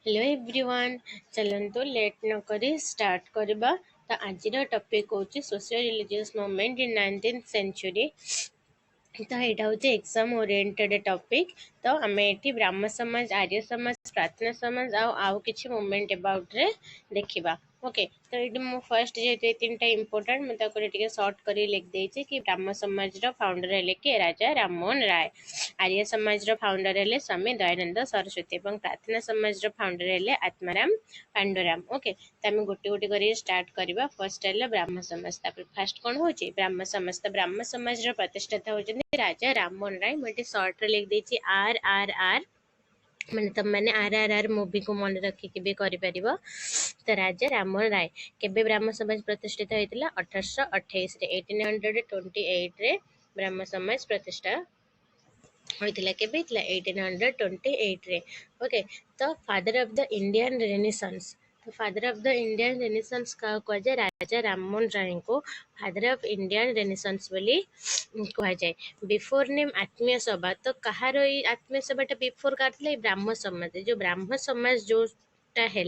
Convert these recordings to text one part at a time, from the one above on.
Hello everyone चलନ୍ତୁ late न करी start करबा। तो आज टॉपिक होची social religious movement in 19th century. तो यहाँ हूँ एग्जाम ओरिएंटेड टॉपिक। तो आम ये ब्राह्म समाज, आर्य समाज, प्रार्थना समाज आउ किसी मूवमेंट अबाउट रे देखा। ओके, तो ये मो फर्स्ट जेहतु तीन टा इंपोर्टेंट मुझे सर्ट कर लिख देती कि ब्राह्म समाज फाउंडर है कि राजा राममोहन राय, आर्य समाज फाउंडर है स्वामी दयानंद सरस्वती और प्रार्थना समाज फाउंडर है आत्माराम पांडुराम। ओके, तो आम गोटे गोटे कर स्टार्ट करवा। फर्स्ट है ब्राह्म समाज। फास्ट कौन हो ब्राह्म समाज। तो ब्राह्म समाज प्रतिष्ठाता होती राजा राममोहन राय। मुझे सर्ट लिख देती आर आर आर, मैंने तुम मैंने आर आर आर मूवी को मन रखिक भी कर। तो राजा राममोहन राय केबे ब्राह्म समाज प्रतिष्ठित होता 1828 1828 रे ब्राह्म समाज प्रतिष्ठा होता केबे 1828 रे। ओके, तो father of the Indian renaissance. तो father of the Indian renaissance क्या कहुए राजा राममोहन राय को फादर ऑफ इंडियन रेनेसांस बोली कह जाए। बिफोर नेम आत्मीय सभा। तो कहार आत्मीय सभाटा बिफोर कर ब्राह्म समाज। जो ब्राह्म समाज जोटा है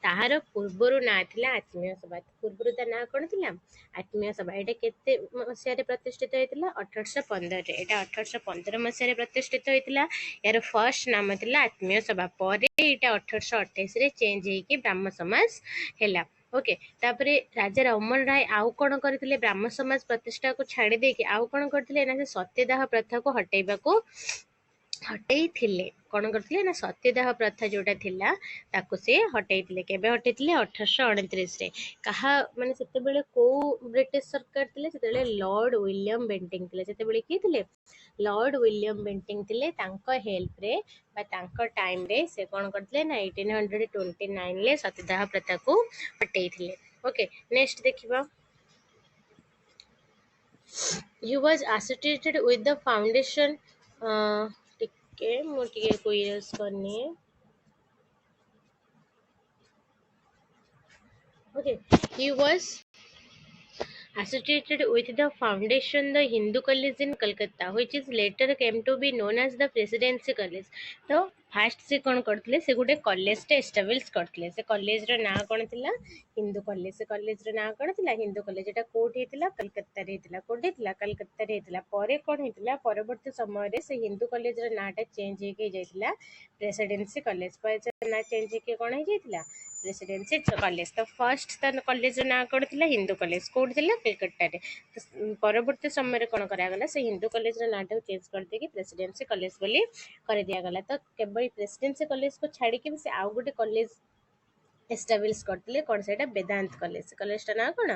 ताहार पूर्वर ना था आत्मीय सभा। पूर्वर ता ना कौन थी आत्मीय सभा। यहाँ केते मसीह प्रतिष्ठित होता 1815। यहाँ 1815 मसीह प्रतिष्ठित होता। यार फर्स्ट नाम था आत्मीय सभा। पर यहाँ 1828 रे चेंज होगी ब्राह्म समाज है। ओके, तापरे राजा राममोहन राय आउ कौन करथिले ब्राह्म समाज प्रतिष्ठा को छाड़ी देके आउ कौन करथिले ना सत्यदाह प्रथा को हटई थिले। कौन करथिले ना सत्यदाह प्रथा जोटा थिला ताको से हटई थिले। केबे हटई थिले 1829 रे। कहा माने सेते बेले को ब्रिटिश सरकार थिले सेते बेले लॉर्ड विलियम बेंटिंग थिले। सेते बेले की थिले लॉर्ड विलियम बेंटिंग थिले। तांको हेल्प रे बा तांको टाइम रे से कौन करथिले ना 1829 ले सत्यदाह प्रथा को हटई थिले। ओके, नेक्स्ट देखिबा। He was associated with the foundation टिके मोटिए को यूज करनी है। Okay, he was associated with the foundation the Hindu College in Calcutta, which is later came to be known as the Presidency College. तो fast से कौन करथिले से गुटे college टे एस्टाब्लिश करथिले। से कॉलेज रो ना कोन थिला हिंदू कॉलेज। से कॉलेज रो ना कोन थिला हिंदू कॉलेज। एटा कोठी थिला कलकत्ता रे थिला। कोठी थिला कलकत्ता रे थिला। परे कोन हितला परवर्ती समय रे से हिंदू कॉलेज रो नाटा चेंज हे जाइतिला प्रेसिडेंसी कॉलेज। पर ना चेंज हे कोन हे जाइतिला प्रेसिडेंसी कॉलेज। तो फर्स्ट तन कॉलेज ना कोन थिला हिंदू कॉलेज। कोड थिला कलकत्ता रे। तो परवर्ती समय रे कोन करा गला से हिंदू कॉलेज रो नाटा चेंज कर दे कि प्रेसिडेंसी कॉलेज बोली कर दिया गला। तो केवल प्रेसिडेंसी कॉलेज को छाड़ी के से आउ गोटे कॉलेज एस्टाब्लिश करथिले कोन सेटा वेदांत कॉलेज। कॉलेज टा ना कोन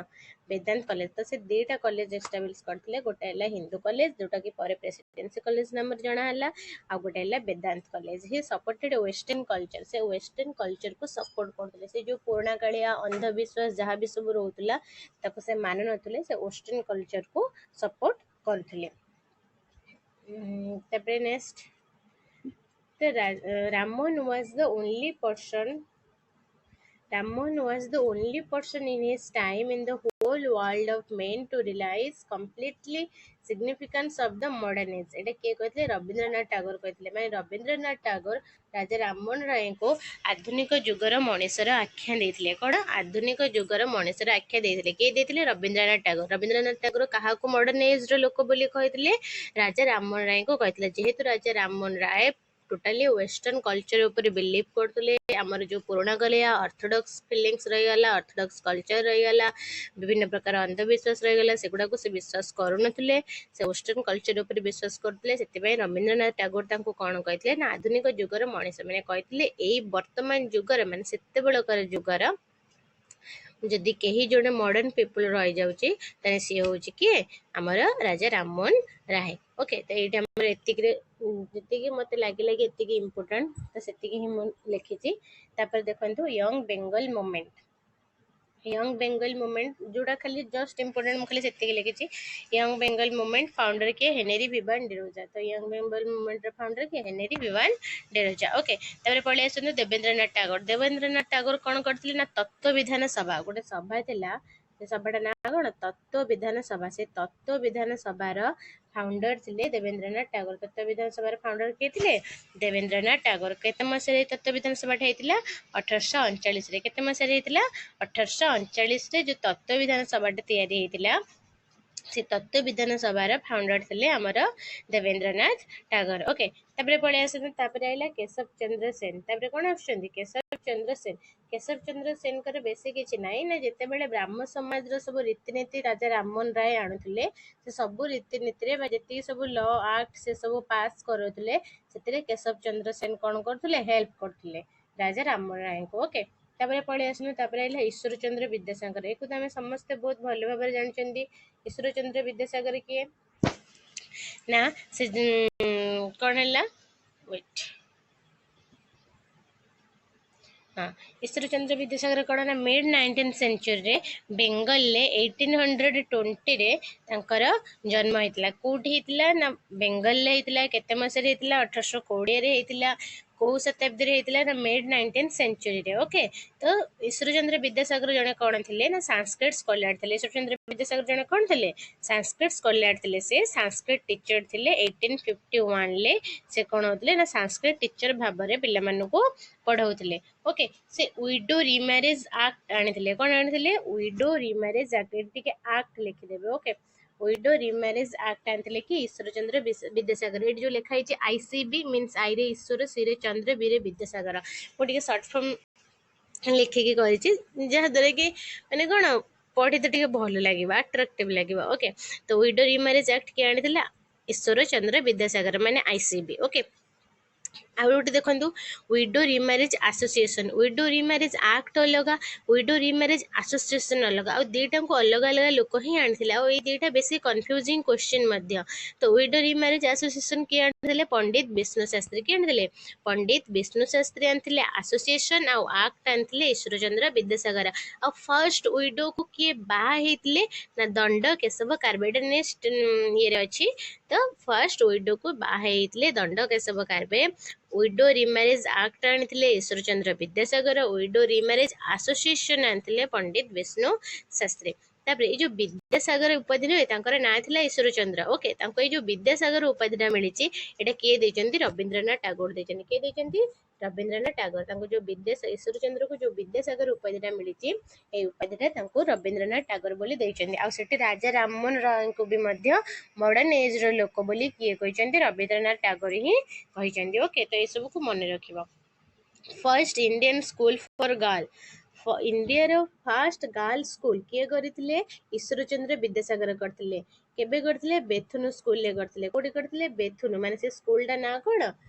वेदांत कॉलेज। तो से दुईटा कॉलेज एस्टाब्लिश करथिले। गोटे हला हिंदू कॉलेज जोटा कि परे प्रेसिडेंसी कॉलेज नाम जाना हला। आ गोटे हला Vedanta college. He supported western culture. से वेस्टर्न कल्चर को सपोर्ट करथिले। से जो पुराना कालिया अंधविश्वास जहाँ भी सब रहउतला ताको से मान नथिले। से वेस्टर्न कल्चर को सपोर्ट करथिले। तापरे next the Ramon was the only person. Ramon was the only person in his time in the whole world of men to realize completely significance of the modern age. एटा के कहते रविंद्रनाथ टागोर कहते। मैं रविंद्रनाथ टागोर राजा राममोहन राय को आधुनिक जुगर मनीषर आख्या देथिले। कौन आधुनिक जुगर मनीषर आख्या देथिले के देथिले रविंद्रनाथ टागोर। रविंद्रनाथ टागोर कहा को मॉडर्न एज रो लोक बोली कहथिले राजा राममोहन राय को कहथिले। जेहेतु Raja Rammohan Roy totally western culture ऊपर बिलीव करते। आमर जो पुराना गलिया ऑर्थोडॉक्स फीलिंग्स रहीगला, ऑर्थोडॉक्स कल्चर रहीगला, विभिन्न प्रकार अंधविश्वास रहीगला, सेगुड़ा को से विश्वास करूनथिले। से वेस्टर्न कल्चर ऊपर विश्वास करते। से रविंद्रनाथ टागोर तांको कौन कहते ना आधुनिक जुगर मनीष मैंने कहते यही वर्तमान जुगर माने सेते बेलकर जुगर जदि कहीं जड़े मॉडर्न पीपल रही जाऊँगी ताने सी हूँ किए आमर राजा राममोहन राय। ओके, तो ये आमर जी मत लगे कि एति इम्पोर्टाट तो से लिखी। देखो young Bengal movement. Young Bengal movement जोड़ा खाली जस्ट इम्पोर्टेंट मुझे खाली लिखी। यंग बेंगल मूवमेंट फाउंडर किए हेनरी विवान डिरोजा। तो यंग बेंगल मूवमेंट फाउंडर किए हेनरी विवान डिरोजा। ओके, तापर पड़े आसते देवेंद्रनाथ टागोर। देवेंद्रनाथ टागोर कौन करते ना तत्व विधान सभा गोटे सभा थिला ସେ ସଭାଟା ନାଁ କ'ଣ? ତତ୍ତ୍ୱ ବିଧାନ ସଭା। ସେ ତତ୍ତ୍ୱ ବିଧାନ ସଭାର ଫାଉଣ୍ଡର ଥିଲେ ଦେବେନ୍ଦ୍ରନାଥ ଟାଗୋର। ତତ୍ତ୍ୱ ବିଧାନ ସଭାର ଫାଉଣ୍ଡର କିଏ ଥିଲେ? ଦେବେନ୍ଦ୍ରନାଥ ଟାଗୋର। କେତେ ମସିହାରେ ତତ୍ତ୍ୱ ବିଧାନ ସଭାଟା ହେଇଥିଲା? 1839ରେ। କେତେ ମସିହାରେ ହେଇଥିଲା? 1839ରେ ଯୋଉ ତତ୍ତ୍ୱ ବିଧାନ ସଭାଟା ତିଆରି ହେଇଥିଲା, ସେ ତତ୍ତ୍ୱ ବିଧାନ ସଭାର ଫାଉଣ୍ଡର ଥିଲେ ଆମର ଦେବେନ୍ଦ୍ରନାଥ ଟାଗୋର। ଓକେ, ତାପରେ ପଳେଇ ଆସନ୍ତୁ। ତାପରେ ଆଇଲା କେଶବ ଚନ୍ଦ୍ର ସେନ। ତାପରେ କ'ଣ ଆସୁଛନ୍ତି? କେଶବ ଚନ୍ଦ୍ର ସେନ। କେଶବ ଚନ୍ଦ୍ର ସେନଙ୍କର ବେଶୀ କିଛି ନାହିଁ ନା, ଯେତେବେଳେ ବ୍ରାହ୍ମ ସମାଜର ସବୁ ରୀତିନୀତି ରାଜା ରାମମୋହନ ରାୟ ଆଣୁଥିଲେ, ସେ ସବୁ ରୀତିନୀତିରେ ବା ଯେତିକି ସବୁ ଲ ଆକ୍ଟ ସେ ସବୁ ପାସ୍ କରୁଥିଲେ, ସେଥିରେ କେଶବ ଚନ୍ଦ୍ର ସେନ କ'ଣ କରୁଥିଲେ? ହେଲ୍ପ କରୁଥିଲେ ରାଜା ରାମମୋହନ ରାୟଙ୍କୁ। ଓକେ, ତାପରେ ପଳେଇ ଆସନ୍ତୁ। ତାପରେ ଆଇଲା ଈଶ୍ୱର ଚନ୍ଦ୍ର ବିଦ୍ୟାସାଗର। ଏକୁ ତ ଆମେ ସମସ୍ତେ ବହୁତ ଭଲ ଭାବରେ ଜାଣିଛନ୍ତି। ଈଶ୍ୱର ଚନ୍ଦ୍ର ବିଦ୍ୟାସାଗର କିଏ? ନା, ସେ କ'ଣ ହେଲା? ୱେଟ୍, ହଁ, ଈଶ୍ୱର ଚନ୍ଦ୍ର ବିଦ୍ୟାସାଗର କ'ଣ ନା ମିଡ୍ 19th ସେଞ୍ଚୁରୀରେ ବେଙ୍ଗଲରେ 1820ରେ ତାଙ୍କର ଜନ୍ମ ହେଇଥିଲା। କୋଉଠି ହେଇଥିଲା? ନା ବେଙ୍ଗଲରେ ହେଇଥିଲା। କେତେ ମସିହାରେ ହେଇଥିଲା? 1820ରେ ହେଇଥିଲା। କୋଉ ଶତାବ୍ଦୀରେ ହେଇଥିଲା? ନା ମିଡ୍ 19th ସେଞ୍ଚୁରୀରେ। ଓକେ, ତ ଈଶ୍ୱର ଚନ୍ଦ୍ର ବିଦ୍ୟାସାଗର ଜଣେ କ'ଣ ଥିଲେ? ନା ସାଂସ୍କ୍ରିଟ ସ୍କଲାର ଥିଲେ। ଈଶ୍ୱର ଚନ୍ଦ୍ର ବିଦ୍ୟାସାଗର ଜଣେ କ'ଣ ଥିଲେ? ସାଂସ୍କ୍ରିଟ ସ୍କଲାର ଥିଲେ। ସେ ସାଂସ୍କ୍ରିଟ ଟିଚର ଥିଲେ। 1851ରେ ସେ କ'ଣ ହଉଥିଲେ? ନା ସାଂସ୍କ୍ରିଟ ଟିଚର ଭାବରେ ପିଲାମାନଙ୍କୁ ପଢଉଥିଲେ। ଓକେ, ସେ ୱିଡୋ ରିମ୍ୟାରେଜ ଆକ୍ଟ ଆଣିଥିଲେ। କ'ଣ ଆଣିଥିଲେ? Widow ରିମ୍ୟାରେଜ act. ଏଠି ଟିକେ ଆକ୍ଟ ଲେଖିଦେବେ। ଓକେ, ୱିଡୋ ରିମ୍ୟାରେଜ ଆକ୍ଟ ଆଣିଥିଲେ କି ଈଶ୍ୱର ଚନ୍ଦ୍ର ବିଦ୍ୟାସାଗର। ଏଠି ଯୋଉ ଲେଖା ହେଇଛି ICB ମିନ୍ସ ଆଇ ରେ ଈଶ୍ୱର, ସି ରେ ଚନ୍ଦ୍ର, ବି ରେ ବିଦ୍ୟାସାଗର। ମୁଁ ଟିକେ ସର୍ଟ ଫର୍ମ ଲେଖିକି କରିଛି, ଯାହାଦ୍ୱାରା କି ମାନେ କ'ଣ ପଢିତେ ଟିକେ ଭଲ ଲାଗିବ, ଆଟ୍ରାକ୍ଟିଭ ଲାଗିବ। ଓକେ, ତ ୱିଡୋ ରିମ୍ୟାରେଜ ଆକ୍ଟ କିଏ ଆଣିଥିଲା? ଈଶ୍ୱର ଚନ୍ଦ୍ର ବିଦ୍ୟାସାଗର, ମାନେ ICB। ଓକେ, ଆଉ ଗୋଟେ ଦେଖନ୍ତୁ, ୱିଡୋ ରିମ୍ୟାରେଜ ଆସୋସିଏସନ। ୱିଡୋ ରିମ୍ୟାରେଜ ଆକ୍ଟ ଅଲଗା, ୱିଡୋ ରିମ୍ୟାରେଜ ଆସୋସିଏସନ ଅଲଗା। ଆଉ ଦିଟାଙ୍କୁ ଅଲଗା ଅଲଗା ଲୋକ ହିଁ ଆଣିଥିଲେ। ଆଉ ଏଇ ଦିଟା ବେଶୀ କନଫ୍ୟୁଜିଂ କ୍ୱେଶ୍ଚିନ୍ ମଧ୍ୟ। ତ ୱିଡୋ ରିମ୍ୟାରେଜ ଆସୋସିଏସନ କିଏ ଆଣିଥିଲେ? ପଣ୍ଡିତ ବିଷ୍ଣୁ ଶାସ୍ତ୍ରୀ। କିଏ ଆଣିଥିଲେ? ପଣ୍ଡିତ ବିଷ୍ଣୁ ଶାସ୍ତ୍ରୀ ଆଣିଥିଲେ ଆସୋସିଏସନ। ଆଉ ଆକ୍ଟ ଆଣିଥିଲେ ଈଶ୍ୱର ଚନ୍ଦ୍ର ବିଦ୍ୟାସାଗର। ଆଉ ଫର୍ଷ୍ଟ ୱିଡୋକୁ କିଏ ବାହା ହେଇଥିଲେ? ନା ଦଣ୍ଡ କେଶବ କାରବେ। ଏଇଟା ନେକ୍ସଟ ଇଏରେ ଅଛି। ତ ଫର୍ଷ୍ଟ ୱିଡୋକୁ ବାହା ହେଇଥିଲେ ଦଣ୍ଡ କେଶବ କାରବେ। ୱିଡୋ ରିମ୍ୟାରେଜ ଆକ୍ଟ ଆଣିଥିଲେ ଈଶ୍ୱର ଚନ୍ଦ୍ର ବିଦ୍ୟାସାଗର। ୱିଡୋ ରିମ୍ୟାରେଜ ଆସୋସିଏସନ ଆଣିଥିଲେ ପଣ୍ଡିତ ବିଷ୍ଣୁ ଶାସ୍ତ୍ରୀ। ତାପରେ ଏଇ ଯୋଉ ବିଦ୍ୟାସାଗର ଉପାଧି ନୁହେଁ, ତାଙ୍କର ନାଁ ଥିଲା ଈଶ୍ୱର ଚନ୍ଦ୍ର। ଓକେ, ତାଙ୍କୁ ଏଇ ଯୋଉ ବିଦ୍ୟାସାଗର ଉପାଧିଟା ମିଳିଛି, ଏଇଟା କିଏ ଦେଇଛନ୍ତି? ରବୀନ୍ଦ୍ରନାଥ ଟାଗୋର ଦେଇଛନ୍ତି। କିଏ ଦେଇଛନ୍ତି? ରବୀନ୍ଦ୍ରନାଥ ଟାଗୋର। ତାଙ୍କୁ ଯୋଉ ଈଶ୍ୱର ଚନ୍ଦ୍ରକୁ ଯୋଉ ବିଦ୍ୟାସାଗର ଉପାଧିଟା ମିଳିଛି, ଏଇ ଉପାଧିଟା ତାଙ୍କୁ ରବୀନ୍ଦ୍ରନାଥ ଟାଗୋର ବୋଲି ଦେଇଛନ୍ତି। ଆଉ ସେଠି ରାଜା ରାମମୋହନ ରାୟଙ୍କୁ ବି ମଧ୍ୟ ମଡର୍ଣ୍ଣ ଏଜର ଲୋକ ବୋଲି କିଏ କହିଛନ୍ତି? ରବୀନ୍ଦ୍ରନାଥ ଟାଗୋର ହିଁ କହିଛନ୍ତି। ଓକେ, ତ ଏସବୁକୁ ମନେ ରଖିବ। First Indian school for girl. ଇଣ୍ଡିଆର ଫାଷ୍ଟ ଗାର୍ଲ ସ୍କୁଲ କିଏ କରିଥିଲେ? ଈଶ୍ୱର ଚନ୍ଦ୍ର ବିଦ୍ୟାସାଗର କରିଥିଲେ। କେବେ କରିଥିଲେ? ବେଥୁନୁ ସ୍କୁଲରେ କରିଥିଲେ। କୋଉଠି କରିଥିଲେ? ବେଥୁନୁ, ମାନେ ସେ ସ୍କୁଲଟା ନାଁ କ'ଣ?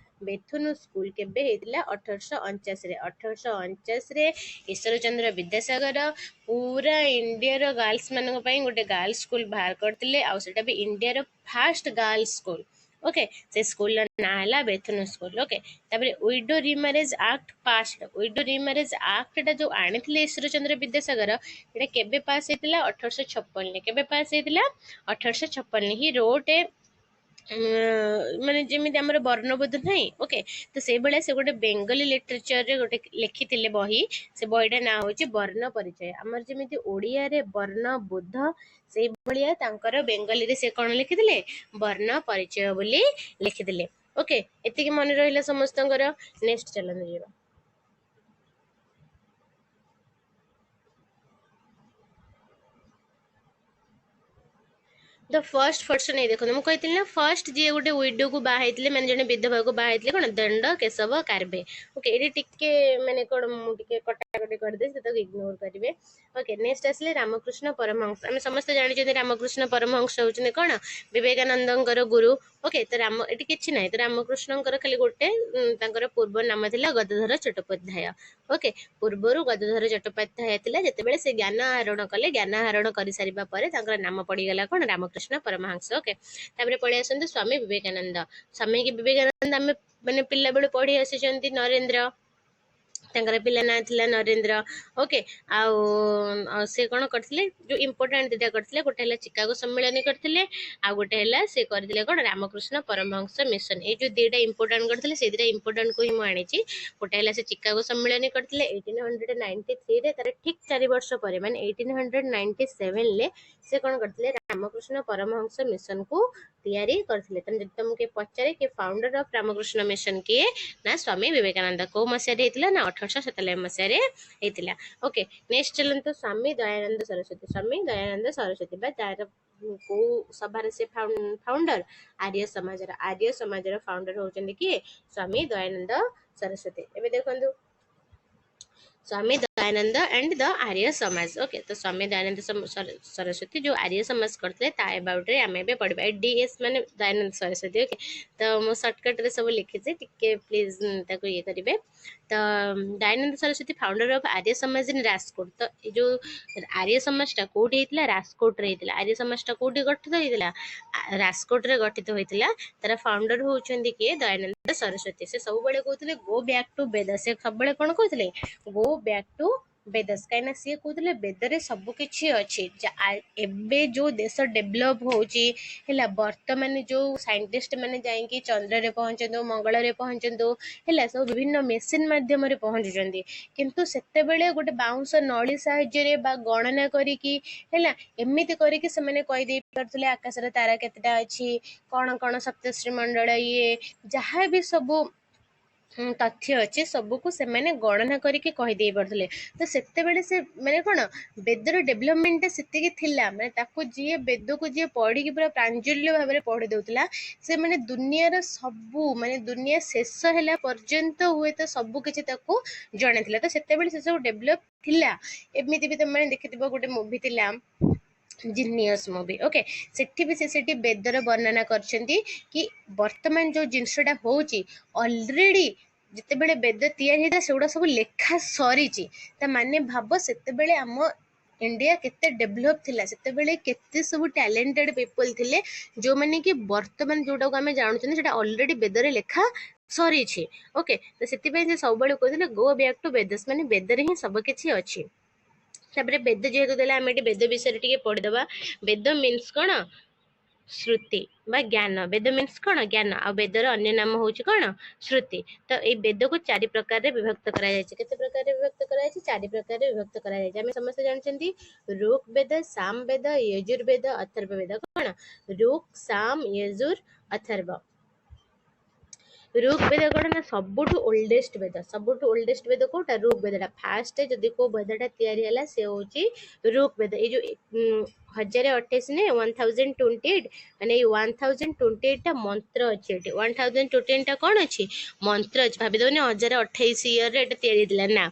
ବେଥୁନୁ ସ୍କୁଲ। କେବେ ହେଇଥିଲା? 1849ରେ। 1849ରେ ଈଶ୍ୱର ଚନ୍ଦ୍ର ବିଦ୍ୟାସାଗର ପୁରା ଇଣ୍ଡିଆର ଗାର୍ଲସ ମାନଙ୍କ ପାଇଁ ଗୋଟେ ଗାର୍ଲ ସ୍କୁଲ ବାହାର କରିଥିଲେ। ଆଉ ସେଟା ବି ଇଣ୍ଡିଆର ଫାଷ୍ଟ ଗାର୍ଲ ସ୍କୁଲ। ଓକେ, ସେ ସ୍କୁଲର ନାଁ ହେଲା ବେଥୁନୁ ସ୍କୁଲ। ଓକେ, ତାପରେ ୱିଡୋ ରିମ୍ୟାରେଜ ଆକ୍ଟ ପାସ୍ଡ। ୱିଡୋ ରିମ୍ୟାରେଜ ଆକ୍ଟଟା ଯୋଉ ଆଣିଥିଲେ ଈଶ୍ୱର ଚନ୍ଦ୍ର ବିଦ୍ୟାସାଗର, ଏଟା କେବେ ପାସ୍ ହେଇଥିଲା? 1856ରେ। କେବେ ପାସ୍ ହେଇଥିଲା? 1856ରେ। ହି ରୋଟ୍ ଏ ମାନେ ଯେମିତି ଆମର ବର୍ଣ୍ଣବୋଧ ନାହିଁ। ଓକେ, ତ ସେଇଭଳିଆ ସେ ଗୋଟେ ବେଙ୍ଗଲୀ ଲିଟରେଚରରେ ଗୋଟେ ଲେଖିଥିଲେ ବହି। ସେ ବହିଟା ନାଁ ହଉଛି ବର୍ଣ୍ଣ ପରିଚୟ। ଆମର ଯେମିତି ଓଡ଼ିଆରେ ବର୍ଣ୍ଣବୋଧ, ସେଇଭଳିଆ ତାଙ୍କର ବେଙ୍ଗଲୀରେ ସେ କ'ଣ ଲେଖିଥିଲେ? ବର୍ଣ୍ଣ ପରିଚୟ ବୋଲି ଲେଖିଥିଲେ। ଓକେ, ଏତିକି ମନେ ରହିଲା ସମସ୍ତଙ୍କର। ନେକ୍ସଟ ଚାଲନ୍ତୁ ଯିବା। ଦ ଫର୍ଷ୍ଟ ପର୍ସନ। ଏଇ ଦେଖନ୍ତୁ, ମୁଁ କହିଥିଲି ନା ଫର୍ଷ୍ଟ ଯିଏ ଗୋଟେ ୱିଡୋକୁ ବାହା ହେଇଥିଲେ, ମାନେ ଜଣେ ବିଧବାକୁ ବାହା ହେଇଥିଲେ, କ'ଣ? ଦଣ୍ଡ କେଶବ କାରବେ। ଓକେ, ଏଠି ଟିକେ ମାନେ କ'ଣ ମୁଁ ଟିକେ କଟାକଟି କରିଦେବି, ସେ ତାକୁ ଇଗ୍ନୋର କରିବେ। ଓକେ, ନେକ୍ସଟ ଆସିଲେ ରାମକୃଷ୍ଣ ପରମହଂସ। ଆମେ ସମସ୍ତେ ଜାଣିଛନ୍ତି ରାମକୃଷ୍ଣ ପରମହଂସ ହେଉଛନ୍ତି କ'ଣ? ବିବେକାନନ୍ଦଙ୍କର ଗୁରୁ। ଓକେ, ତ ଏଠି କିଛି ନାହିଁ। ତ ରାମକୃଷ୍ଣଙ୍କର ଖାଲି ଗୋଟେ ତାଙ୍କର ପୂର୍ବ ନାମ ଥିଲା ଗଦାଧର ଚଟ୍ଟୋପାଧ୍ୟାୟ। ଓକେ, ପୂର୍ବରୁ ଗଦାଧର ଚଟ୍ଟୋପାଧ୍ୟାୟ ଥିଲା। ଯେତେବେଳେ ସେ ଜ୍ଞାନ ଆହରଣ କଲେ, ଜ୍ଞାନ ଆହରଣ କରିସାରିବା ପରେ ତାଙ୍କର ନାମ ପଡ଼ିଗଲା କ'ଣ? ରାମକୃଷ୍ଣ ପରମହଂସ। ଓକେ, ତାପରେ ପଳେଇ ଆସନ୍ତୁ ସ୍ୱାମୀ ବିବେକାନନ୍ଦ। ସ୍ୱାମୀ ବିବେକାନନ୍ଦ ଆମେ ମାନେ ପିଲାବେଳୁ ପଢ଼ି ଆସିଛନ୍ତି। ନରେନ୍ଦ୍ର ତାଙ୍କର ପିଲା ନାଁ ଥିଲା ନରେନ୍ଦ୍ର। ଓକେ, ଆଉ ସେ କ'ଣ କରିଥିଲେ, ଯେଉଁ ଇମ୍ପୋର୍ଟାଣ୍ଟ ଦୁଇଟା କରିଥିଲେ, ଗୋଟେ ହେଲା ଚିକାଗୋ ସମ୍ମିଳନୀ କରିଥିଲେ, ଆଉ ଗୋଟେ ହେଲା ସେ କରିଥିଲେ କ'ଣ ରାମକୃଷ୍ଣ ପରମହଂସ ମିଶନ। ଏଇ ଯେଉଁ ଦୁଇଟା ଇମ୍ପୋର୍ଟାଣ୍ଟ କରିଥିଲେ ସେଇ ଦୁଇଟା ଇମ୍ପୋର୍ଟାଣ୍ଟକୁ ହିଁ ମୁଁ ଆଣିଛି। ଗୋଟେ ହେଲା ସେ ଚିକାଗୋ ସମ୍ମିଳନୀ କରିଥିଲେ 1893ରେ, ତାର ଠିକ୍ 4 ବର୍ଷ ପରେ ମାନେ 1897ରେ ସେ କ'ଣ କରିଥିଲେ ରାମକୃଷ୍ଣ ପରମହଂସ ମିଶନକୁ ତିଆରି କରିଥିଲେ। ତେଣୁ ଯଦି ତମକୁ କିଏ ପଚାରେ କି ଫାଉଣ୍ଡର ଅଫ୍ ରାମକୃଷ୍ଣ ମିଶନ କିଏ, ନା ସ୍ୱାମୀ ବିବେକାନନ୍ଦ। କୋଉ ମସିହାରେ ହେଇଥିଲା, ନା 1897 ମସିହାରେ ହେଇଥିଲା। ଓକେ, ନେକ୍ସଟ ଚାଲନ୍ତୁ ସ୍ୱାମୀ ଦୟାନନ୍ଦ ସରସ୍ୱତୀ। ସ୍ୱାମୀ ଦୟାନନ୍ଦ ସରସ୍ୱତୀ ବା ତାର କୋଉ ସଭାର ସେ ଫାଉଣ୍ଡର, ଆର୍ଯ୍ୟ ସମାଜର ଫାଉଣ୍ଡର ହଉଛନ୍ତି କିଏ, ସ୍ୱାମୀ ଦୟାନନ୍ଦ ସରସ୍ୱତୀ। ଏବେ ଦେଖନ୍ତୁ ସ୍ୱାମୀ ଦୟାନନ୍ଦ ଆଣ୍ଡ ଦ ଆର୍ଯ୍ୟ ସମାଜ। ଓକେ, ତ ସ୍ୱାମୀ ଦୟାନନ୍ଦ ସରସ୍ୱତୀ ଯେଉଁ ଆର୍ଯ୍ୟ ସମାଜ କରିଥିଲେ ତା ଏବାଉଟରେ ଆମେ ଏବେ ପଢ଼ିବା। DS ମାନେ ଦୟାନନ୍ଦ ସରସ୍ୱତୀ। ଓକେ, ତ ମୁଁ ସର୍ଟକଟ୍ରେ ସବୁ ଲିଖିଛି, ଟିକେ ପ୍ଲିଜ୍ ତାକୁ ଇଏ କରିବେ। ତ ଦୟାନନ୍ଦ ସରସ୍ୱତୀ ଫାଉଣ୍ଡର ଅଫ୍ ଆର୍ଯ୍ୟ ସମାଜ ଇନ୍ ରାଜକୋଟ। ତ ଏ ଯେଉଁ ଆର୍ଯ୍ୟ ସମାଜଟା କେଉଁଠି ହେଇଥିଲା, ରାଜକୋଟରେ ହେଇଥିଲା। ଆର୍ଯ୍ୟ ସମାଜଟା କେଉଁଠି ଗଠିତ ହେଇଥିଲା, ରାଜକୋଟରେ ଗଠିତ ହୋଇଥିଲା। ତାର ଫାଉଣ୍ଡର ହେଉଛନ୍ତି କିଏ, ଦୟାନନ୍ଦ ସରସ୍ୱତୀ। ସେ ସବୁବେଳେ କହୁଥିଲେ ଗୋ ବ୍ୟାକ୍ ଟୁ ବେଦ। ସେ ସବୁବେଳେ କ'ଣ କହୁଥିଲେ, ଗୋ ବ୍ୟାକ୍ ଟୁ ବେଦସ୍। କାହିଁକିନା ସିଏ କହୁଥିଲେ ବେଦରେ ସବୁ କିଛି ଅଛି। ଏବେ ଯେଉଁ ଦେଶ ଡେଭଲପ୍ ହେଉଛି ହେଲା, ବର୍ତ୍ତମାନ ଯେଉଁ ସାଇଣ୍ଟିଷ୍ଟ ମାନେ ଯାଇକି ଚନ୍ଦ୍ରରେ ପହଞ୍ଚନ୍ତୁ, ମଙ୍ଗଳରେ ପହଞ୍ଚନ୍ତୁ ହେଲା, ସବୁ ବିଭିନ୍ନ ମେସିନ୍ ମାଧ୍ୟମରେ ପହଞ୍ଚୁଛନ୍ତି। କିନ୍ତୁ ସେତେବେଳେ ଗୋଟେ ବାଉଁଶ ନଳି ସାହାଯ୍ୟରେ ବା ଗଣନା କରିକି ହେଲା, ଏମିତି କରିକି ସେମାନେ କହିଦେଇ ପାରୁଥିଲେ ଆକାଶରେ ତାରା କେତେଟା ଅଛି, କ'ଣ କ'ଣ ସପ୍ତର୍ଷି ମଣ୍ଡଳ, ଇଏ ଯାହା ବି ସବୁ ତଥ୍ୟ ଅଛି ସବୁକୁ ସେମାନେ ଗଣନା କରିକି କହିଦେଇ ପାରୁଥିଲେ। ତ ସେତେବେଳେ ସେ ମାନେ କ'ଣ ବେଦର ଡେଭଲପମେଣ୍ଟଟା ସେତିକି ଥିଲା, ମାନେ ତାକୁ ଯିଏ ବେଦକୁ ଯିଏ ପଢ଼ିକି ପୁରା ପ୍ରାଞ୍ଜଲ୍ୟ ଭାବରେ ପଢ଼ି ଦେଉଥିଲା, ସେ ମାନେ ଦୁନିଆର ସବୁ ମାନେ ଦୁନିଆ ଶେଷ ହେଲା ପର୍ଯ୍ୟନ୍ତ ହୁଏତ ସବୁ କିଛି ତାକୁ ଜଣାଥିଲା। ତ ସେତେବେଳେ ସେ ସବୁ ଡେଭଲପ୍ ଥିଲା। ଏମିତି ବି ତମେ ଦେଖିଥିବ ଗୋଟେ ମୁଭି ଥିଲା ଜିନିୟସ୍ ମୁଭି। ଓକେ, ସେଠି ବେଦର ବର୍ଣ୍ଣନା କରିଛନ୍ତି କି ବର୍ତ୍ତମାନ ଯେଉଁ ଜିନିଷଟା ହେଉଛି ଅଲରେଡ଼ି ଯେତେବେଳେ ବେଦ ତିଆରି ହେଇଥିଲା ସେଗୁଡ଼ା ସବୁ ଲେଖା ସରିଛି। ତା ମାନେ ଭାବ ସେତେବେଳେ ଆମ ଇଣ୍ଡିଆ କେତେ ଡେଭଲପ୍ ଥିଲା, ସେତେବେଳେ କେତେ ସବୁ ଟ୍ୟାଲେଣ୍ଟେଡ୍ ପିପଲ୍ ଥିଲେ ଯେଉଁମାନେ କି ବର୍ତ୍ତମାନ ଯେଉଁଟାକୁ ଆମେ ଜାଣୁଛନ୍ତି ସେଟା ଅଲରେଡ଼ି ବେଦରେ ଲେଖା ସରିଛି। ଓକେ, ତ ସେଥିପାଇଁ ସେ ସବୁବେଳେ କହୁଥିଲେ ଗୋ ବ୍ୟାକ୍ ଟୁ ବେଦସ୍, ମାନେ ବେଦରେ ହିଁ ସବୁ କିଛି ଅଛି। ତାପରେ ବେଦ ଯେହେତୁ ଦେଲା, ଆମେ ଏଠି ବେଦ ବିଷୟରେ ଟିକେ ପଢ଼ିଦେବା। ବେଦ ମିନ୍ସ କ'ଣ, ଶ୍ରୁତି ବା ଜ୍ଞାନ। ବେଦ ମିନ୍ସ କ'ଣ, ଜ୍ଞାନ। ଆଉ ବେଦର ଅନ୍ୟ ନାମ ହେଉଛି କ'ଣ, ଶ୍ରୁତି। ତ ଏଇ ବେଦକୁ 4 ପ୍ରକାରରେ ବିଭକ୍ତ କରାଯାଇଛି। କେତେ ପ୍ରକାରରେ ବିଭକ୍ତ କରାଯାଇଛି, 4 ପ୍ରକାରରେ ବିଭକ୍ତ କରାଯାଇଛି। ଆମେ ସମସ୍ତେ ଜାଣିଛନ୍ତି ଋକ୍ ବେଦ, ସାମ ବେଦ, ୟଜୁର୍ ବେଦ, ଅଥର୍ବ ବେଦ। କ'ଣ, ଋକ୍, ସାମ, ୟଜୁର୍, ଅଥର୍ବ। ଋକ୍ ବେଦ କ'ଣ ନା ସବୁଠୁ ଓଲ୍ଡେଷ୍ଟ ବେଦ। ସବୁଠୁ ଓଲ୍ଡେଷ୍ଟ ବେଦ କୋଉଟା, ଋକ୍ ବେଦଟା। ଫାଷ୍ଟ ଯଦି କୋଉ ବେଦଟା ତିଆରି ହେଲା ସେ ହେଉଛି ଋକ୍ ବେଦ। ଏଇ ଯେଉଁ 1028 ନେ 1028 ମାନେ ଏଇ 1028ଟା ମନ୍ତ୍ର ଅଛି ଏଠି। 1028ଟା କ'ଣ ଅଛି, ମନ୍ତ୍ର ଅଛି। ଭାବିଦେବନି 1028 ଇୟରରେ ଏଟା ତିଆରି ହେଇଥିଲା, ନା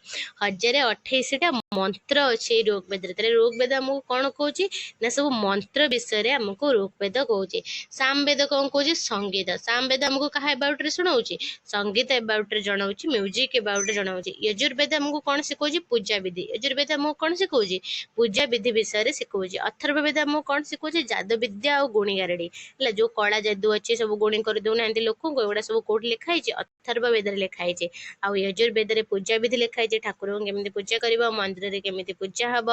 1028ଟା ମନ୍ତ୍ର ଅଛି ଏଇ ଋକ୍ ବେଦରେ। ତାହେଲେ ଋକ୍ ବେଦ ଆମକୁ କ'ଣ କହୁଛି, ନା ସବୁ ମନ୍ତ୍ର ବିଷୟରେ ଆମକୁ ଋକ୍ ବେଦ କହୁଛି। ସାମ ବେଦ କ'ଣ କହୁଛି, ସଙ୍ଗୀତ। ସାମ ବେଦ ଆମକୁ କାହା ଏବାଉଟରେ ଶୁଣାଉଛି, ସଙ୍ଗୀତ ଏବାଉଟରେ ଜଣାଉଛି, ମ୍ୟୁଜିକ୍ ଏବାଉଟରେ ଜଣାଉଛି। ୟଜୁର୍ ବେଦ ଆମକୁ କ'ଣ ଶିଖଉଛି, ପୂଜା ବିଧି। ୟଜୁର୍ ବେଦ ଆମକୁ କ'ଣ ଶିଖଉଛି, ପୂଜା ବିଧି ବିଷୟରେ ଶିଖଉଛି। ଅଥର୍ବ ବେଦ ଆମକୁ କ'ଣ ଶିଖଉଛି, ଯାଦୁ ବିଦ୍ୟା ଆଉ ଗୁଣିଗାରେଡ଼ି ହେଲା, ଯୋଉ କଳା ଯାଦୁ ଅଛି ସବୁ ଗୁଣି କରିଦଉନାହାନ୍ତି ଲୋକଙ୍କୁ, ଏଗୁଡ଼ା ସବୁ କୋଉଠି ଲେଖା ହେଇଛି, ଅଥର୍ବ ବେଦରେ ଲେଖା ହେଇଛି। ଆଉ ୟଜୁର୍ ବେଦରେ ପୂଜା ବିଧି ଲେଖା ହେଇଛି, ଠାକୁରଙ୍କୁ କେମିତି ପୂଜା କରିବ, ମନ୍ଦିରରେ କେମିତି ପୂଜା ହବ,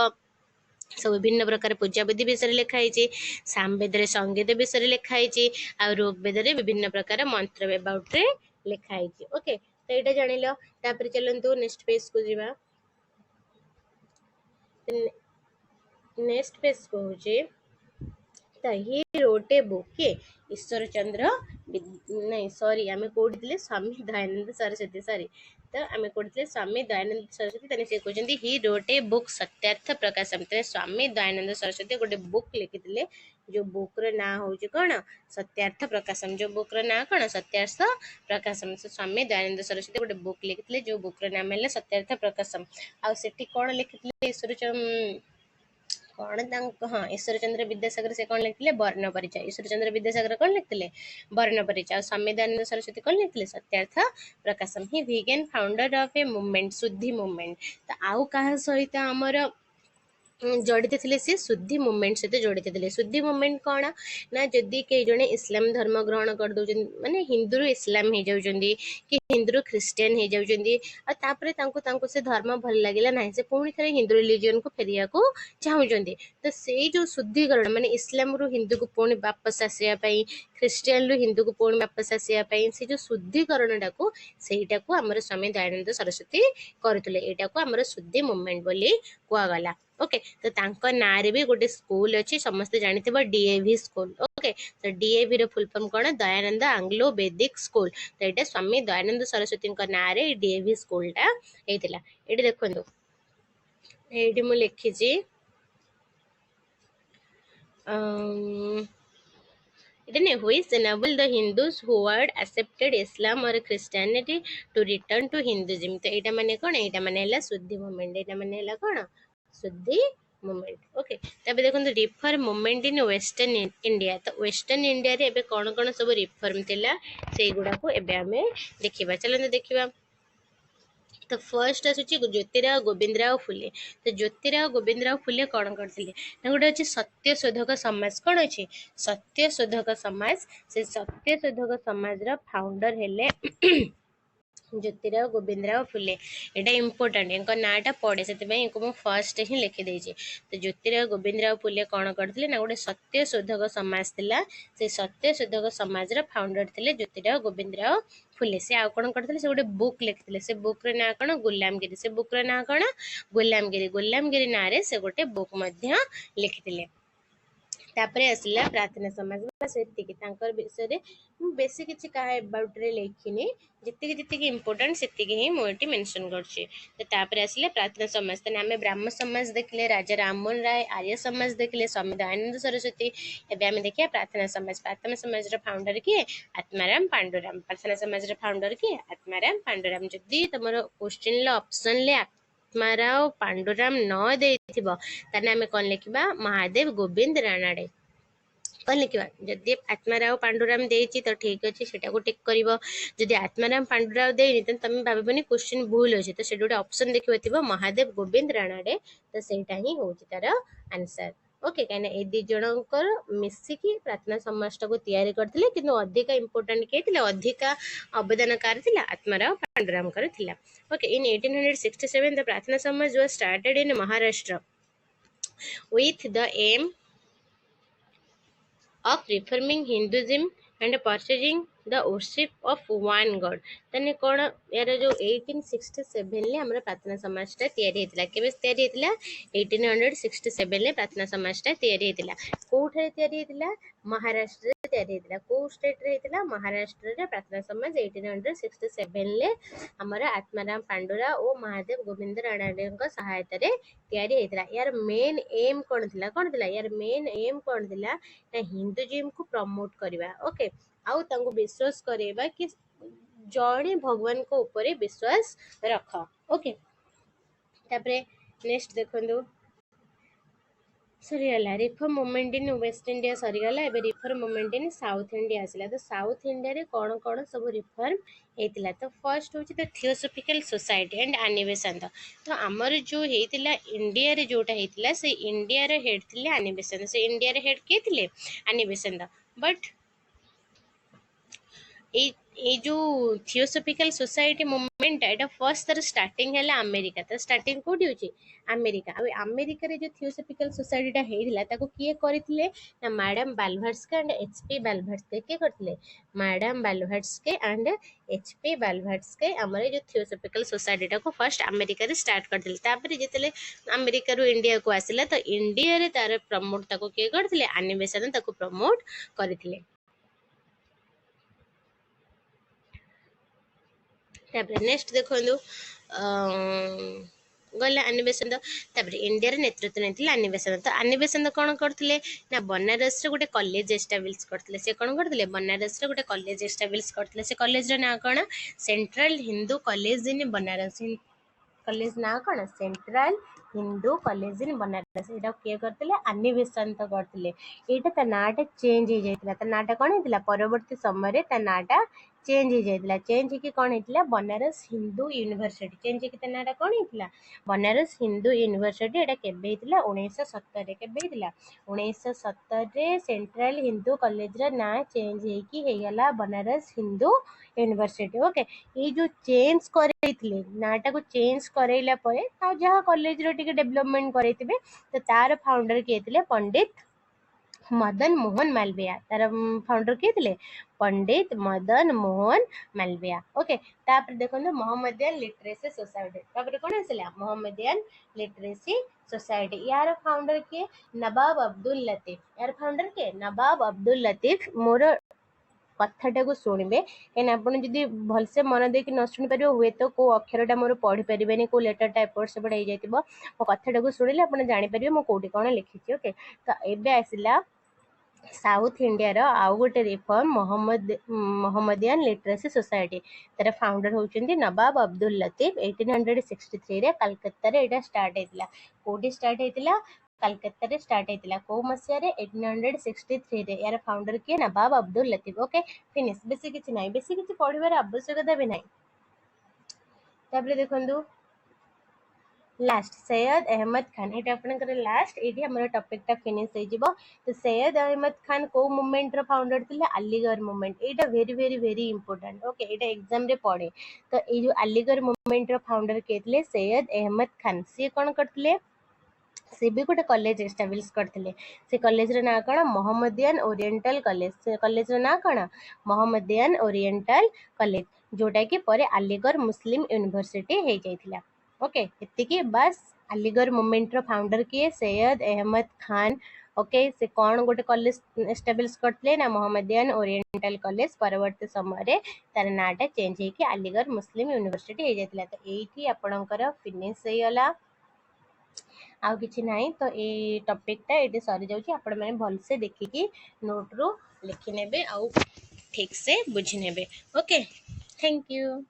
ସବୁ ବିଭିନ୍ନ ପ୍ରକାର ପୂଜା ବିଧି ବିଷୟରେ ଲେଖା ହେଇଛି। ସାମ ବେଦରେ ସଙ୍ଗୀତ ବିଷୟରେ ଲେଖା ହେଇଛି। ଆଉ ଋକ୍ ବେଦରେ ବିଭିନ୍ନ ପ୍ରକାର ମନ୍ତ୍ର ଏବାଉଟରେ ଲେଖା ହେଇଛି। ଓକେ, ତ ଏଇଟା ଜାଣିଲ। ତାପରେ ଚାଲନ୍ତୁ ନେକ୍ସଟ ପେଜକୁ ଯିବା। ନେକ୍ସଟ ପେଜ କହୁଛି ତ ହି ରୋଟ୍ ଏ ବୁକ୍, କିଏ, ଈଶ୍ୱର ଚନ୍ଦ୍ର ନାଇଁ ସରି ଆମେ କୋଉଠି ଥିଲେ, ସ୍ୱାମୀ ଦୟାନନ୍ଦ ସରସ୍ୱତୀ। ସରି, ତ ଆମେ କୋଉଠି ଥିଲେ, ସ୍ୱାମୀ ଦୟାନନ୍ଦ ସରସ୍ୱତୀ। ତାହେଲେ ସେ କହୁଛନ୍ତି ହି ରୋଟ୍ ଏ ବୁକ୍ ସତ୍ୟାର୍ଥ ପ୍ରକାଶମ୍। ତାହେଲେ ସ୍ୱାମୀ ଦୟାନନ୍ଦ ସରସ୍ୱତୀ ଗୋଟେ ବୁକ୍ ଲେଖିଥିଲେ, ଯୋଉ ବୁକ୍ର ନାଁ ହେଉଛି କ'ଣ, ସତ୍ୟାର୍ଥ ପ୍ରକାଶମ୍। ଯୋଉ ବୁକ୍ର ନାଁ କ'ଣ, ସତ୍ୟାର୍ଥ ପ୍ରକାଶମ୍। ସ୍ୱାମୀ ଦୟାନନ୍ଦ ସରସ୍ୱତୀ ଗୋଟେ ବୁକ୍ ଲେଖିଥିଲେ ଯୋଉ ବୁକ୍ର ନାମ ହେଲା ସତ୍ୟାର୍ଥ ପ୍ରକାଶମ୍। ଆଉ ସେଠି କ'ଣ ଲେଖିଥିଲେ, ଈଶ୍ୱରଚନ୍ଦ୍ର ବିଦ୍ୟାସାଗର ସେ କ'ଣ ଲେଖିଥିଲେ, ବର୍ଣ୍ଣ ପରିଚୟ। ଈଶ୍ୱରଚନ୍ଦ୍ର ବିଦ୍ୟାସାଗର କ'ଣ ଲେଖିଥିଲେ, ବର୍ଣ୍ଣ ପରିଚୟ। ଆଉ ସ୍ୱାମୀ ଦୟାନନ୍ଦ ସରସ୍ୱତୀ କ'ଣ ଲେଖିଥିଲେ, ସତ୍ୟାର୍ଥ ପ୍ରକାଶମ୍। ହି ବିଗେନ୍ ଫାଉଣ୍ଡର ଅଫ୍ ଏ ମୁଭମେଣ୍ଟ, ଶୁଦ୍ଧି ମୁଭମେଣ୍ଟ। ତ ଆଉ କାହା ସହିତ ଆମର जड़ित थे सी शुद्धि मुवमेंट सहित जड़ित थे। शुद्धि मुवमेंट कौन ना जदि कई जने इस्लाम धर्म ग्रहण कर दौरान माने हिंदू इस्लाम हो जाउछंदी कि हिंदू ख्रिस्टियन हो जाउछंदी आ तापरे तांको से धर्म भल लागिला नाही से पुणी थे हिंदू रिलीजन को फेरिया को चाहुचंदी। तो से जो शुद्धिकरण माने इस्लाम रु हिंदू को पुणी वापस आसिया पई ख्रिस्टियन रु हिंदू को पुणी वापस आसिया पई से जो शुद्धिकरण टाको सेटा को हमर स्वामी दयानंद सरस्वती करथले। एटा को हमर शुद्धि मुवमेंट बोली कुआ गला। ओके तो तांको नारे भी गोटे स्कूल अच्छी समस्त जानिथिबो डीएवी स्कूल। ओके तो डीएवी रो फुल फॉर्म कोन दयानंद आंग्लो वैदिक स्कूल। तो एटा स्वामी दयानंद सरस्वती को नारे डीएवी स्कूल टा हेतिला। एटी देखंतु एटी मु लिखिजी which enable the Hindus who had accepted Islam or Christianity to return to Hinduism। तो एटा माने कोन एटा माने हला शुद्धि मूवमेंट। एटा माने हला कोन शुद्धि मूवमेंट। ओके तबे देखंतु reform movement in western India. तो वेस्टर्न इंडिया रे एबे कोन कोन सब रिफॉर्म थिला सेई गुडा को एबे हमें देखिबा। चलो देखिबा। तो फर्स्ट आसुची ज्योतिराव गोविंदराव फुले। तो ज्योतिराव गोविंदराव फुले कौन करते गोटे अच्छे सत्यशोधक समाज। कौन अच्छे सत्यशोधक समाज। से सत्यशोधक समाज फाउंडर हेले ज्योतिराव गोविंदराव फुले। एटा इंपोर्टेंट इनका नाटा पड़े से इनको फर्स्ट ही लिखी देछि। तो ज्योतिराव गोविंदराव फुले कौन करते ना गोटे सत्यशोधक समाज थिला। से सत्यशोधक समाज फाउंडर थे ज्योतिराव गोविंदराव फुले। से आउ कौन करते से गोटे बुक लिखते। से बुक रे ना कौन गुलामगिरी। से बुक रे ना कौन गुलामगिरी। गुलामगिरी ना रे से गोटे बुक मध्य लिखिथिले। तापरे आसला प्रार्थना समाज सेतिकी तांकर विषय बेसी किछि काहे अबाउट रे लेखिनी जितिकी जितिकी इंपोर्टेंट सेतिकी ही मो एटी मेंशन करछि। तो तापरे आसले प्रार्थना समाज। तने हमें ब्राह्मण समाज देखले राजा राममोहन राय। आर्य समाज देखले स्वामी दयानंद सरस्वती। एबे हमें देखिया प्रार्थना समाज। प्रार्थना समाज रा फाउंडर किए आत्माराम पांडुराम। प्रार्थना समाज रा फाउंडर किए आत्माराम पांडुराम। जदि तमरो क्वेश्चन ले ऑप्शन ले आत्माराव पांडुराम न देथिबो तने हमें कोन लिखिबा महादेव गोविंद रानाडे। कौन लिखा जदि आत्माराव पांडुराम देती तो ठीक अच्छे से टिक कर। जदि आत्माराम पांडुराव देनी तो तुम भावन क्वेश्चन भूल अच्छे। तो गोटे ऑप्शन देखिए महादेव गोविंद रानाडे। तो सहीटा ही हूँ तार आंसर। ओके कहीं ए दी जनकर मिसिकी प्रार्थना समाज को तैयारी करथिले किंतु अधिका इंपोर्टेंट किए थिले अधिका अवदानकार थिला आत्माराव पांडुराम कर थिला। ओके इन 1867 द प्रार्थना समाज was started in Maharashtra with the aim of reforming Hinduism and purchasing the worship of one God। तने कोण यार जो 1867 ले हमरा प्रार्थना समाजटा तयारी हेतिला। केबे तयारी हेतिला 1867 ले प्रार्थना समाजटा तयारी हेतिला। कोठे तयारी हेतिला महाराष्ट्र रे तयारी हेतिला। को स्टेट रे हेतिला महाराष्ट्र रे प्रार्थना समाज 1867 ले हमरा आत्माराम पांडुरा और महादेव गोविंद राणाडे को सहायता रे तयारी हेतिला। यार मेन एम कोन थिला यार मेन एम कोन थिला ना हिंदुइज्म को प्रमोट करबा। ओके आउ तांको विश्वास करेबा कि जड़े भगवान को ऊपर विश्वास रख। ओके तापरे नेक्स्ट देखंदु सरीगला reform movement in west India सरीगला। एबे reform movement in south India आसला। तो साउथ इंडिया रे कौन कौन सब रिफॉर्म हेतिला। तो फर्स्ट होची द थियोसॉफिकल सोसाइटी एंड आनिबेसंत। तो हमर जो हेतिला इंडिया रे जोटा हेतिला से इंडिया रे हेड थिले आनिबेसंत। से इंडिया रे हेड के थिले आनिबेसंत। बट ए जो थियोसॉफिकल सोसाइटी मूवमेंट एटा फर्स्ट तर स्टार्टिंग है अमेरिका। तो स्टार्टिंग कोठी होची अमेरिका। अब अमेरिका रे जो थियोसॉफिकल सोसाइटी टा हेइला ताको किए करथिले ना मैडम बालभार्स्के एंड एचपी बालभार्स्के के करथिले। मैडम बालभार्स्के एंड एचपी बालभार्स्के हमरे जो थियोसॉफिकल सोसाइटी टा को फर्स्ट अमेरिका रे स्टार्ट करथिले। तापर जेतले अमेरिका रो इंडिया को आसिला तो इंडिया रे तार प्रमोट ताको किए करथिले आनिबेसन ताको प्रमोट करथिले। नेक्स्ट देखो गला आनिबेसन। तापर इंडिया रे नेतृत्व नहीं आनिबेसन। तो आनिबेसन कौन करथिले ना बनारस रे गोटे कॉलेज एस्टाब्लिश करथिले। से कौन करथिले बनारस रे गोटे कॉलेज एस्टाब्लिश करथिले। से कॉलेज रे ना कौन central Hindu college in Banaras. College ना कौन central Hindu college in Banaras. एटा किए करथिले आनिबेसन तो करथिले। एटा ता नाटा चेंज हो जाइतिला। ता नाटा कोन हेतिला परवर्ती समय रे ता नाटा चेंज हो जाइला चेंज होगी कौन होता बनारस हिंदू यूनिवर्सिटी चेंज होगी नाटा कौन होता बनारस हिंदू यूनिवर्सिटी एटा केबे होता 1970 केबे होता 1970 सेंट्रल हिंदू कॉलेज रा ना चेंज होगी हेगला बनारस हिंदू यूनिवर्सिटी ओके ये जो चेंज करैथिले नाटा को चेंज करैला परे ता जहा कॉलेज रो टिके डेवलपमेंट करैतिबे तो तार फाउंडर किए थे पंडित मदन मोहन मालविया तार फाउंडर किए थे पंडित मदन मोहन मालविया ओके तापर देखो मोहम्मदियन लिटरेसी सोसाइटी तापर कौन आसला मोहम्मदियन लिटरेसी सोसाइटी यार फाउंडर किए नवाब अब्दुल लतीफ यार फाउंडर किए नवाब अब्दुल लतीफ मोर कथाटा को शुणवे कहीं आप भलसे मन देकी न शुणी पारे हुए तो कौ अक्षरटा मोर पढ़ी पारे कौ लेटरटा एपट सेपट हो जाए मो कथाटा को शुणिले आप जापर मो कौटी कौन लिखी ओके तो ये आसला साउथ इंडिया रो आउ गोटे रिफॉर्म मोहम्मदियन लिटरेसी सोसाइटी तार फाउंडर होउछन्ती नवाब अब्दुल लतीफ 1863 रे कलकत्ता रे एटा स्टार्ट हेतिला कोडी स्टार्ट हेतिला कलकत्ता रे स्टार्ट हेतिला को मसिया रे 1863 रे यार फाउंडर के नवाब अब्दुल लतीफ ओके फिनिश बेसी किछि नाही बेसी किछि पढिबार आवश्यकता भी नाही तापर देखंदु लास्ट सैयद अहमद खान ये आपंकर लास्ट ये आम टपिकटा फिनिश हो तो सैयद अहमद खान को मूवमेंट रो फाउंडर थे अलीगढ़ मूवमेंट ये very very very important okay ये एग्जाम रे पड़े तो ये जो अलीगढ़ मूवमेंट रो फाउंडर किए थे सैयद अहमद खान सी कौन करते सी भी गोटे कॉलेज एस्टाब्लिश करते से कॉलेज रो ना कौन मोहम्मदियन ओरिएंटल कॉलेज से कॉलेज रो ना कौन मोहम्मदियन ओरिएंटल कॉलेज जोटा कि परे अलीगढ़ मुस्लिम यूनिवर्सिटी हो जाइथिला ओके इतनी बस अलीगढ़ मूवमेंट रो फाउंडर किए सैयद अहमद खान ओके से कौन गोटे कॉलेज एस्टाब्लिश करते ना मोहम्मदियन ओरिएंटल कॉलेज परवर्ती समय तार नाटा चेंज होगी अलीगढ़ मुस्लिम यूनिवर्सिटी हो जाइथिला तो एठी आपणकर फिनिश होइगला आउ किछि नाही तो ए टॉपिकटा एठी सरी जाउची आपण माने भलसे देखिकी नोट रो लिखि नेबे आउ ठीक से बुझि नेबे ओके थैंक यू।